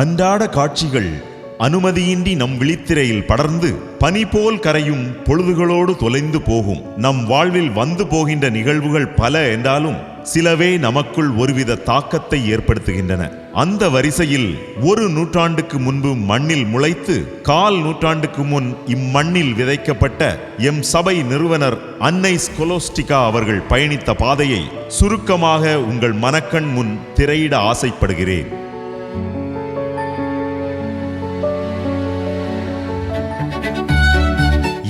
அன்றாட காட்சிகள் அனுமதியின்றி நம் விழித்திரையில் படர்ந்து பனி போல் கரையும் பொழுதுகளோடு தொலைந்து போகும். நம் வாழ்வில் வந்து போகின்ற நிகழ்வுகள் பல என்றாலும் சிலவே நமக்குள் ஒருவித தாக்கத்தை ஏற்படுத்துகின்றன. அந்த வரிசையில் ஒரு நூற்றாண்டுக்கு முன்பு மண்ணில் முளைத்து 1/4 நூற்றாண்டுக்கு முன் இம்மண்ணில் விதைக்கப்பட்ட எம் சபை நிறுவனர் அன்னை ஸ்கொலோஸ்டிகா அவர்கள் பயணித்த பாதையை சுருக்கமாக உங்கள் மனக்கண் முன் திரையிட ஆசைப்படுகிறேன்.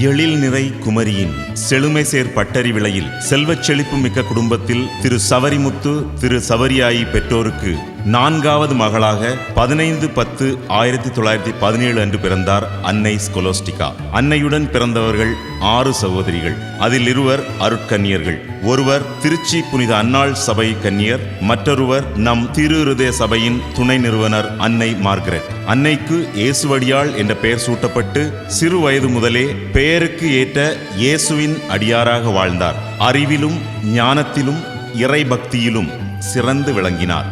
எழில் நிறை குமரியின் செழுமை சேர் பட்டரி விலையில் செல்வச் செழிப்பு மிக்க குடும்பத்தில் திரு சவரிமுத்து திரு சவரியாயி பெற்றோருக்கு 4வது மகளாக 15/10/1917 அன்று பிறந்தார் அன்னை ஸ்கொலோஸ்டிகா. அன்னையுடன் பிறந்தவர்கள் 6 சகோதரிகள். அதில் 2 அருட்கன்னியர்கள். ஒருவர் திருச்சி புனித அன்னாள் சபை கன்னியர், மற்றொருவர் நம் திருஹிருதய சபையின் துணை நிறுவனர் அன்னை மார்கரெட். அன்னைக்கு இயேசுவடியாள் என்ற பெயர் சூட்டப்பட்டு சிறு வயது முதலே பெயருக்கு ஏற்ற இயேசுவின் அடியாராக வாழ்ந்தார். அறிவிலும் ஞானத்திலும் இறை பக்தியிலும் சிறந்து விளங்கினார்.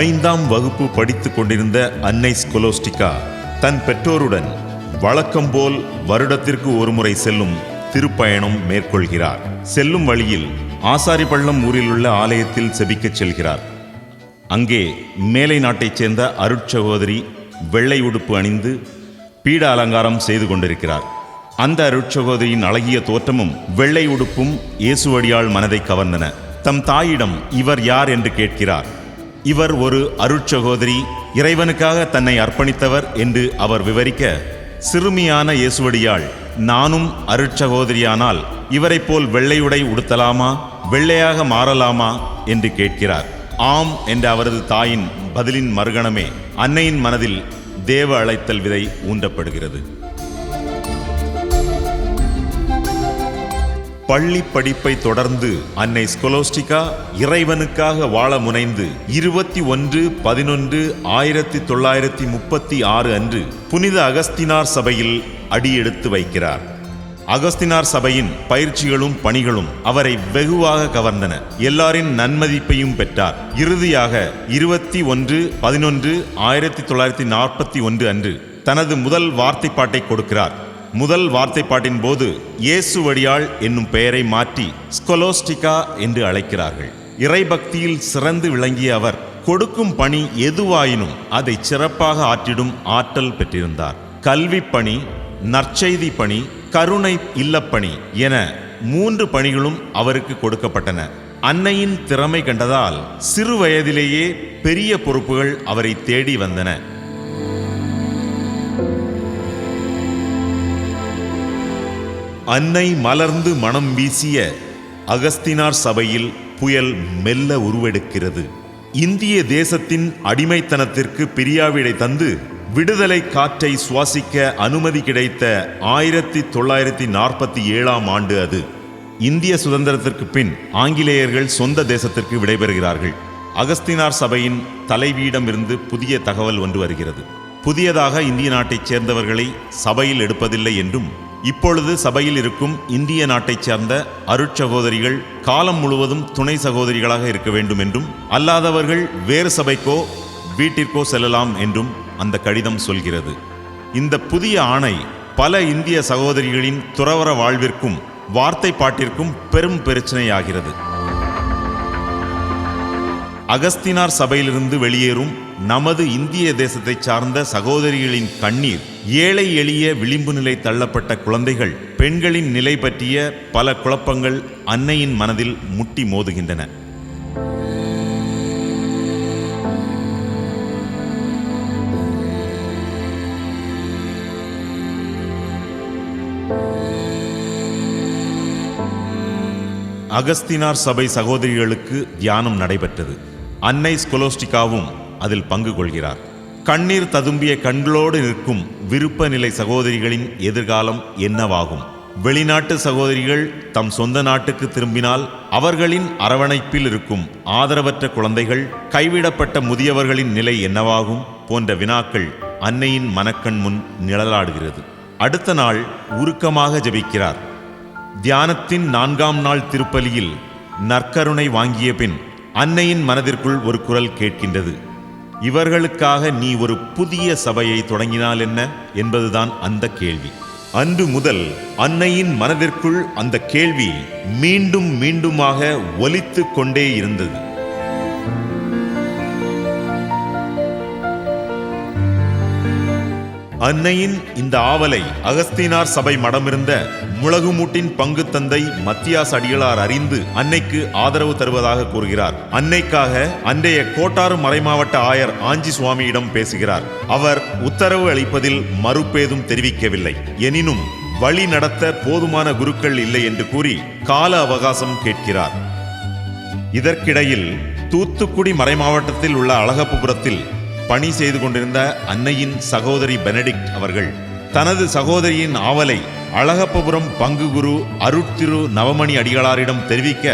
ஐந்தாம் வகுப்பு படித்துக் கொண்டிருந்த அன்னை ஸ்கொலோஸ்டிகா தன் பெற்றோருடன் வழக்கம்போல் வருடத்திற்கு ஒருமுறை செல்லும் திருப்பயணம் மேற்கொள்கிறார். செல்லும் வழியில் ஆசாரிப்பள்ளம் ஊரில் உள்ள ஆலயத்தில் செபிக்கச் செல்கிறார். அங்கே மேலை நாட்டைச் சேர்ந்த அருட்சகோதரி வெள்ளை உடுப்பு அணிந்து பீட அலங்காரம் செய்து கொண்டிருக்கிறார். அந்த அருட்சகோதரியின் அழகிய தோற்றமும் வெள்ளை உடுப்பும் இயேசுவடியாள் மனதை கவர்ந்தன. தம் தாயிடம் இவர் யார் என்று கேட்கிறார். இவர் ஒரு அருட்சகோதரி, இறைவனுக்காக தன்னை அர்ப்பணித்தவர் என்று அவர் விவரிக்க, சிறுமியான இயேசுவடியாள், நானும் அருட்சகோதரியானால் இவரைப் போல் வெள்ளையுடை உடுத்தலாமா, வெள்ளையாக மாறலாமா என்று கேட்கிறார். ஆம் என்ற அவரது தாயின் பதிலின் மறுகணமே அன்னையின் மனதில் தேவ அழைத்தல் விதை ஊன்றப்படுகிறது. பள்ளி படிப்பை தொடர்ந்து அன்னை ஸ்கொலோஸ்டிகா இறைவனுக்காக வாழ முனைந்து 21/11/1936 அன்று புனித அகஸ்தினார் சபையில் அடியெடுத்து வைக்கிறார். அகஸ்தினார் சபையின் பயிற்சிகளும் பணிகளும் அவரை வெகுவாக கவர்ந்தன. எல்லாரின் நன்மதிப்பையும் பெற்றார். இறுதியாக 21/11/1941 அன்று தனது முதல் வார்த்தைப்பாட்டை கொடுக்கிறார். முதல் வார்த்தைப்பாட்டின் போது இயேசுவடியாள் என்னும் பெயரை மாற்றி ஸ்கொலோஸ்டிகா என்று அழைக்கிறார்கள். இறைபக்தியில் சிறந்து விளங்கிய அவர் கொடுக்கும் பணி எதுவாயினும் அதை சிறப்பாக ஆற்றிடும் ஆற்றல் பெற்றிருந்தார். கல்வி பணி, நற்செய்தி பணி, கருணை இல்லப்பணி என 3 பணிகளும் அவருக்கு கொடுக்கப்பட்டன. அன்னையின் திறமை கண்டதால் சிறு வயதிலேயே பெரிய பொறுப்புகள் அவரை தேடி வந்தன. அன்னை மலர்ந்து மனம் வீசிய அகஸ்தினார் சபையில் புயல் மெல்ல உருவெடுக்கிறது. இந்திய தேசத்தின் அடிமைத்தனத்திற்கு பிரியாவிடை தந்து விடுதலை காற்றை சுவாசிக்க அனுமதி கிடைத்த 1947ஆம் ஆண்டு அது. இந்திய சுதந்திரத்திற்கு பின் ஆங்கிலேயர்கள் சொந்த தேசத்திற்கு விடைபெறுகிறார்கள். அகஸ்தினார் சபையின் தலைவியிடமிருந்து புதிய தகவல் ஒன்று வருகிறது. புதியதாக இந்திய நாட்டைச் சேர்ந்தவர்களை சபையில் எடுப்பதில்லை என்றும், இப்பொழுது சபையில் இருக்கும் இந்திய நாட்டைச் சேர்ந்த அருட்சகோதரிகள் காலம் முழுவதும் துணை சகோதரிகளாக இருக்க வேண்டும் என்றும், அல்லாதவர்கள் வேறு சபைக்கோ வீட்டிற்கோ செல்லலாம் என்றும் அந்த கடிதம் சொல்கிறது. இந்த புதிய ஆணை பல இந்திய சகோதரிகளின் துறவற வாழ்விற்கும் வார்த்தைப்பாட்டிற்கும் பெரும் பிரச்சனையாகிறது. அகஸ்தினார் சபையிலிருந்து வெளியேறும் நமது இந்திய தேசத்தை சார்ந்த சகோதரிகளின் கண்ணீர், ஏழை எளிய விளிம்பு நிலை தள்ளப்பட்ட குழந்தைகள், பெண்களின் நிலை பற்றிய பல குழப்பங்கள் அன்னையின் மனதில் முட்டி மோதுகின்றன. அகஸ்தினார் சபை சகோதரிகளுக்கு தியானம் நடைபெற்றது. அன்னை ஸ்கொலோஸ்டிகாவும் அதில் பங்கு கொள்கிறார். கண்ணீர் ததும்பிய கண்களோடு நிற்கும் விருப்ப நிலை சகோதரிகளின் எதிர்காலம் என்னவாகும்? வெளிநாட்டு சகோதரிகள் தம் சொந்த நாட்டுக்கு திரும்பினால் அவர்களின் அரவணைப்பில் இருக்கும் ஆதரவற்ற குழந்தைகள், கைவிடப்பட்ட முதியவர்களின் நிலை என்னவாகும் போன்ற வினாக்கள் அன்னையின் மனக்கண் முன் நிழலாடுகிறது. அடுத்த நாள் உருக்கமாக ஜெபிக்கிறார். தியானத்தின் 4ஆம் நாள் திருப்பலியில் நற்கருணை வாங்கிய பின் அன்னையின் மனதிற்குள் ஒரு குரல் கேட்கின்றது. இவர்களுக்காக நீ ஒரு புதிய சபையை தொடங்கினால் என்ன என்பதுதான் அந்த கேள்வி. அன்று முதல் அன்னையின் மனதிற்குள் அந்த கேள்வி மீண்டும் மீண்டுமாக ஒலித்து கொண்டே இருந்தது. அன்னையின் இந்த ஆவலை அகஸ்தீனார் சபை மடமிருந்த முளகுமூட்டின் பங்கு தந்தை மத்தியாஸ் அடிகளார் அறிந்து அன்னைக்கு ஆதரவு தருவதாக கூறுகிறார். அன்னைக்காக அன்றைய கோட்டாறு மறைமாவட்ட ஆயர் ஆஞ்சி சுவாமியிடம் பேசுகிறார். அவர் உத்தரவு அளிப்பதில் மறுப்பேதும் தெரிவிக்கவில்லை. எனினும் வழி நடத்த போதுமான குருக்கள் இல்லை என்று கூறி கால அவகாசம் கேட்கிறார். இதற்கிடையில் தூத்துக்குடி மறைமாவட்டத்தில் உள்ள அழகப்பபுரத்தில் பணி செய்து கொண்டிருந்த அன்னையின் சகோதரி பெனடிக்ட் அவர்கள் தனது சகோதரியின் ஆவலை அழகப்பபுரம் பங்கு குரு அருட்திரு நவமணி அடிகளாரிடம் தெரிவிக்க,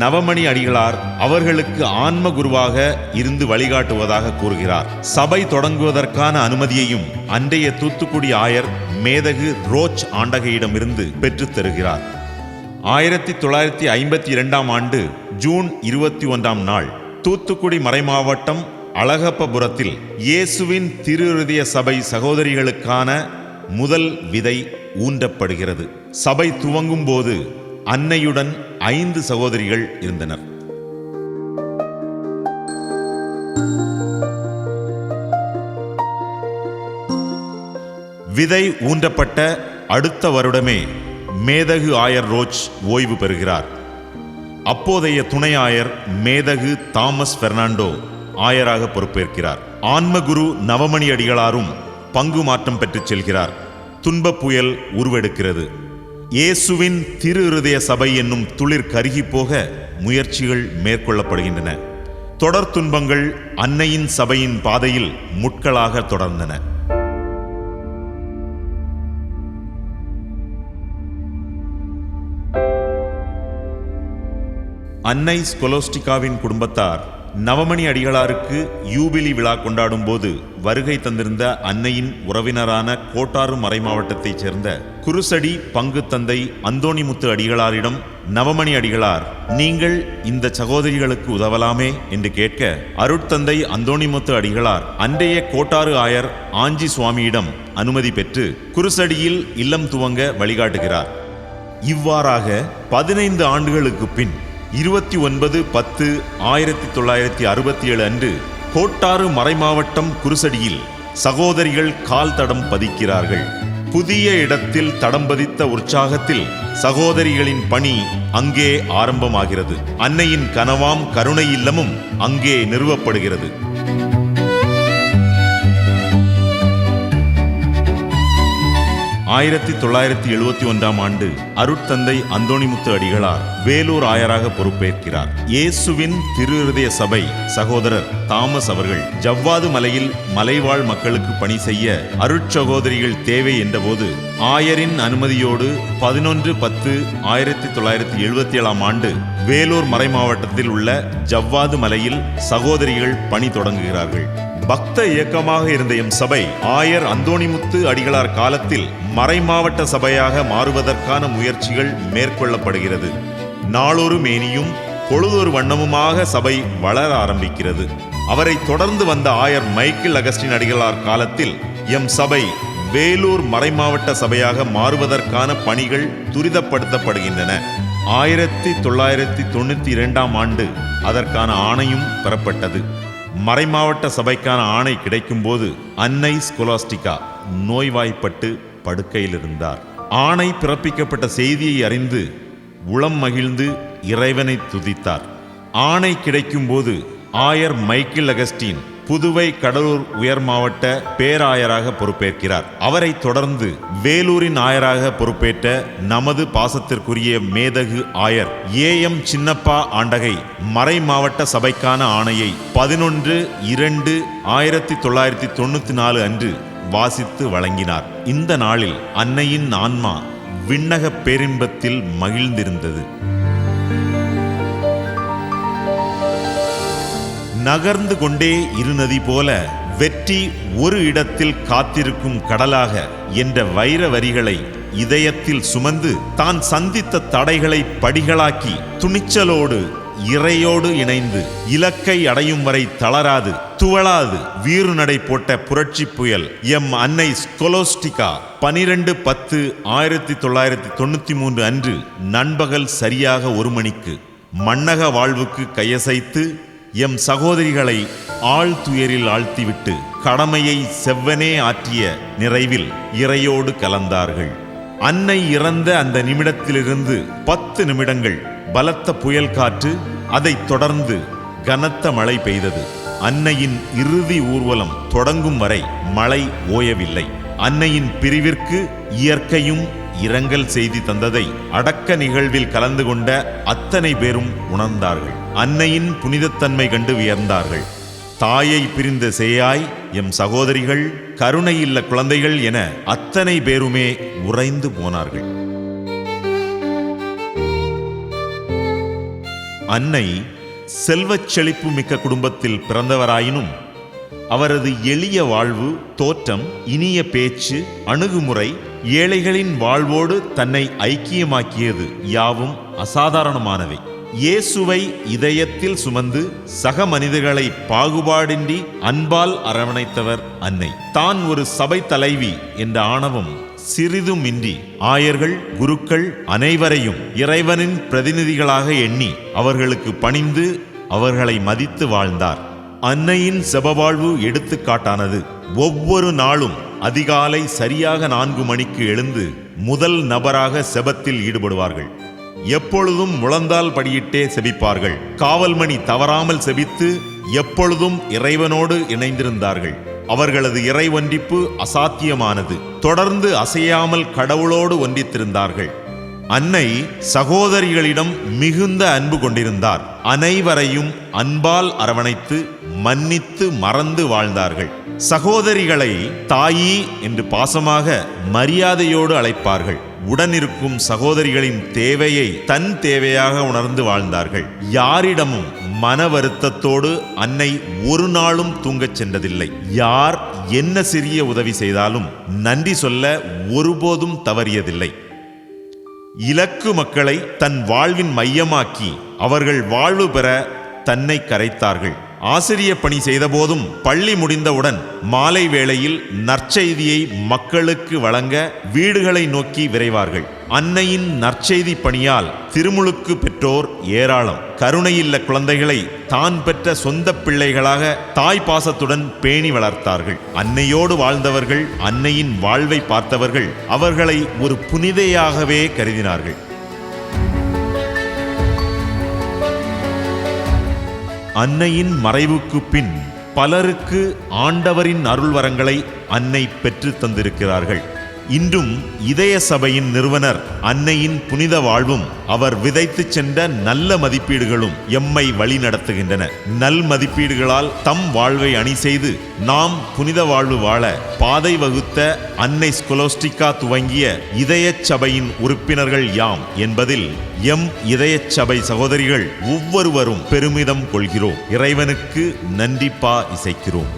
நவமணி அடிகளார் அவர்களுக்கு ஆன்ம குருவாக இருந்து வழிகாட்டுவதாக கூறுகிறார். சபை தொடங்குவதற்கான அனுமதியையும் அன்றைய தூத்துக்குடி ஆயர் மேதகு ரோச் ஆண்டகையிடமிருந்து பெற்றுத் தருகிறார். 1952 ஆண்டு ஜூன் 21 நாள் தூத்துக்குடி மறைமாவட்டம் அழகப்பபுரத்தில் இயேசுவின் திரு இருதய சபை சகோதரிகளுக்கான முதல் விதை ஊன்றப்படுகிறது. சபை துவங்கும் போது அன்னையுடன் 5 சகோதரிகள் இருந்தனர். விதை ஊன்றப்பட்ட அடுத்த வருடமே மேதகு ஆயர் ரோச் ஓய்வு பெறுகிறார். அப்போதைய துணை ஆயர் மேதகு தாமஸ் பெர்னாண்டோ ஆயராக பொறுப்பேற்கிறார். ஆன்மகுரு நவமணி அடிகளாரும் பங்கு மாற்றம் பெற்றுச் செல்கிறார். துன்ப புயல் உருவெடுக்கிறது. இயேசுவின் திரு இருதய சபை என்னும் துளிர் கருகி போக முயற்சிகள் மேற்கொள்ளப்படுகின்றன. தொடர் துன்பங்கள் அன்னையின் சபையின் பாதையில் முட்களாக தொடர்ந்தன. அன்னை ஸ்கொலோஸ்டிகாவின் குடும்பத்தார் நவமணி அடிகளாருக்கு யூபிலி விழா கொண்டாடும் போது வருகை தந்திருந்த அன்னையின் உறவினரான கோட்டாறு மறைமாவட்டத்தைச் சேர்ந்த குருசடி பங்கு தந்தை அந்தோணிமுத்து அடிகளாரிடம் நவமணி அடிகளார், நீங்கள் இந்த சகோதரிகளுக்கு உதவலாமே என்று கேட்க, அருட்தந்தை அந்தோணிமுத்து அடிகளார் அன்றைய கோட்டாறு ஆயர் ஆஞ்சி சுவாமியிடம் அனுமதி பெற்று குருசடியில் இல்லம் துவங்க வழிகாட்டுகிறார். இவ்வாறாக 15 ஆண்டுகளுக்கு பின் 29/10/1967 அன்று கோட்டாறு மறைமாவட்டம் குருசடியில் சகோதரிகள் கால் தடம் பதிக்கிறார்கள். புதிய இடத்தில் தடம் பதித்த உற்சாகத்தில் சகோதரிகளின் பணி அங்கே ஆரம்பமாகிறது. அன்னையின் கனவாம் கருணை இல்லமும் அங்கே நிறுவப்படுகிறது. 1971 ஆண்டு அருட்தந்தை அந்தோணிமுத்து அடிகளார் வேலூர் ஆயராக பொறுப்பேற்கிறார். இயேசுவின் திரு இருதய சபை சகோதரர் தாமஸ் அவர்கள் ஜவ்வாது மலையில் மலைவாழ் மக்களுக்கு பணி செய்ய அருட்சகோதரிகள் தேவை என்றபோது ஆயரின் அனுமதியோடு 11/10/1977 ஆண்டு வேலூர் மறைமாவட்டத்தில் உள்ள ஜவ்வாது மலையில் சகோதரிகள் பணி தொடங்குகிறார்கள். பக்த இயக்கமாக இருந்த எம் சபை ஆயர் அந்தோணிமுத்து அடிகளார் காலத்தில் மறைமாவட்ட சபையாக மாறுவதற்கான முயற்சிகள் மேற்கொள்ளப்படுகிறது. நாளொரு மேனியும் பொழுதொரு வண்ணமுமாக சபை வளர ஆரம்பிக்கிறது. அவரை தொடர்ந்து வந்த ஆயர் மைக்கேல் அகஸ்டின் அடிகளார் காலத்தில் எம் சபை வேலூர் மறைமாவட்ட சபையாக மாறுவதற்கான பணிகள் துரிதப்படுத்தப்படுகின்றன. 1992 ஆண்டு அதற்கான ஆணையும் பெறப்பட்டது. மறைமாவட்ட சபைக்கான ஆணை கிடைக்கும்போது அன்னை ஸ்கொலாஸ்டிகா நோய்வாய்ப்பட்டு படுக்கையில் இருந்தார். ஆணை பிறப்பிக்கப்பட்ட செய்தியை அறிந்து உளம் மகிழ்ந்து இறைவனை துதித்தார். ஆணை கிடைக்கும்போது ஆயர் மைக்கேல் அகஸ்டின் புதுவை கடலூர் உயர் மாவட்ட பேராயராக பொறுப்பேற்கிறார். அவரை தொடர்ந்து வேலூரின் ஆயராக பொறுப்பேற்ற நமது பாசத்திற்குரிய மேதகு ஆயர் ஏஎம் சின்னப்பா ஆண்டகை மறை மாவட்ட சபைக்கான ஆணையை 11/2/1994 அன்று வாசித்து வழங்கினார். இந்த நாளில் அன்னையின் ஆன்மா விண்ணக பேரின்பத்தில் மகிழ்ந்திருந்தது. நகர்ந்து கொண்டே இருநதி போல வெற்றி ஒரு இடத்தில் காத்திருக்கும் கடலாக என்ற வைர வரிகளை இதயத்தில் சுமந்து தான் சந்தித்த தடைகளை படிகளாக்கி துணிச்சலோடு இறையோடு இணைந்து இலக்கை அடையும் வரை தளராது துவளாது வீறு நடை போட்ட புரட்சி புயல் எம் அன்னை ஸ்கொலோஸ்டிகா 12/10/1993 அன்று நண்பகல் சரியாக 1 மணிக்கு மண்ணக வாழ்வுக்கு கையசைத்து எம் சகோதரிகளை ஆழ்துயரில் ஆழ்த்திவிட்டு கடமையை செவ்வனே ஆற்றிய நிறைவில் இறையோடு கலந்தார்கள். அன்னை இறந்த அந்த நிமிடத்திலிருந்து 10 நிமிடங்கள் பலத்த புயல் காற்று, அதைத் தொடர்ந்து கனத்த மழை பெய்தது. அன்னையின் இறுதி ஊர்வலம் தொடங்கும் வரை மழை ஓயவில்லை. அன்னையின் பிரிவிற்கு இயற்கையும் இரங்கல் செய்தி தந்ததை அடக்க நிகழ்வில் கலந்து கொண்ட அத்தனை பேரும் உணர்ந்தார்கள். அன்னையின் புனிதத்தன்மை கண்டு வியர்ந்தார்கள். தாயை பிரிந்த சேயாய் எம் சகோதரிகள், கருணையில்ல குழந்தைகள் என அத்தனை பேருமே உறைந்து போனார்கள். அன்னை செல்வச் செழிப்பு மிக்க குடும்பத்தில் பிறந்தவராயினும் அவரது எளிய வாழ்வு, தோற்றம், இனிய பேச்சு, அணுகுமுறை ஏழைகளின் வாழ்வோடு தன்னை ஐக்கியமாக்கியது யாவும் அசாதாரணமானவை. இயேசுவை இதயத்தில் சுமந்து சக மனிதர்களை பாகுபாடின்றி அன்பால் அரவணைத்தவர் அன்னை. தான் ஒரு சபை தலைவி என்ற ஆணவம் சிறிதுமின்றி ஆயர்கள், குருக்கள் அனைவரையும் இறைவனின் பிரதிநிதிகளாக எண்ணி அவர்களுக்கு பணிந்து அவர்களை மதித்து வாழ்ந்தார். அன்னையின் செபவாழ்வு எடுத்துக்காட்டானது. ஒவ்வொரு நாளும் அதிகாலை சரியாக 4 மணிக்கு எழுந்து முதல் நபராக செபத்தில் ஈடுபடுவார்கள். எப்பொழுதும் முழந்தால் படியிட்டே செபிப்பார்கள். காவல் மணி தவறாமல் செபித்து எப்பொழுதும் இறைவனோடு இணைந்திருந்தார்கள். அவர்களது இறை ஒன்றிப்பு அசாத்தியமானது. தொடர்ந்து அசையாமல் கடவுளோடு ஒன்றித்திருந்தார்கள். அன்னை சகோதரிகளிடம் மிகுந்த அன்பு கொண்டிருந்தார். அனைவரையும் அன்பால் அரவணைத்து மன்னித்து மறந்து வாழ்ந்தார்கள். சகோதரிகளை தாயி என்று பாசமாக மரியாதையோடு அழைப்பார்கள். உடனிருக்கும் சகோதரிகளின் தேவையை தன் தேவையாக உணர்ந்து வாழ்ந்தார்கள். யாரிடமும் மன வருத்தத்தோடு அன்னை ஒரு நாளும் தூங்கச் சென்றதில்லை. யார் என்ன சிறிய உதவி செய்தாலும் நன்றி சொல்ல ஒருபோதும் தவறியதில்லை. இலக்கு மக்களை தன் வாழ்வின் மையமாக்கி அவர்கள் வாழ்வு பெற தன்னை கரைத்தார்கள். ஆசிரிய பணி செய்தபோதும் பள்ளி முடிந்தவுடன் மாலை வேளையில் நற்செய்தியை மக்களுக்கு வழங்க வீடுகளை நோக்கி விரைவார்கள். அன்னையின் நற்செய்தி பணியால் திருமுழுக்கு பெற்றோர் ஏராளம். கருணையில்ல குழந்தைகளை தான் பெற்ற சொந்த பிள்ளைகளாக தாய் பாசத்துடன் பேணி வளர்த்தார்கள். அன்னையோடு வாழ்ந்தவர்கள், அன்னையின் வாழ்வை பார்த்தவர்கள் அவர்களை ஒரு புனிதையாகவே கருதினார்கள். அன்னையின் மறைவுக்கு பின் பலருக்கு ஆண்டவரின் அருள்வரங்களை அன்னை பெற்று தந்திருக்கிறார்கள். இன்றும் இதய சபையின் நிறுவனர் அன்னையின் புனித வாழ்வும் அவர் விதைத்து சென்ற நல்ல மதிப்பீடுகளும் எம்மை வழி நடத்துகின்றன. நல் மதிப்பீடுகளால் தம் வாழ்வை அணி செய்து நாம் புனித வாழ்வு வாழ பாதை வகுத்த அன்னை ஸ்கொலோஸ்டிகா துவங்கிய இதய சபையின் உறுப்பினர்கள் யாம் என்பதில் எம் இதய சபை சகோதரிகள் ஒவ்வொருவரும் பெருமிதம் கொள்கிறோம். இறைவனுக்கு நன்றிப்பா இசைக்கிறோம்.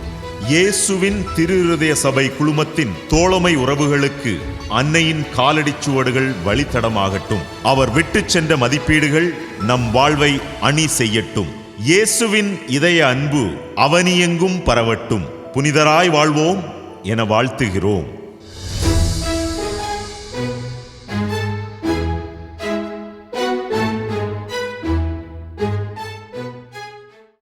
இயேசுவின் திருஹிருதய சபை குழுமத்தின் தோழமை உறவுகளுக்கு அன்னையின் காலடிச்சுவடுகள் வழித்தடமாகட்டும். அவர் விட்டு சென்ற மதிப்பீடுகள் நம் வாழ்வை அணி செய்யட்டும். இயேசுவின் இதய அன்பு அவனியெங்கும் பரவட்டும். புனிதராய் வாழ்வோம் என வாழ்த்துகிறோம்.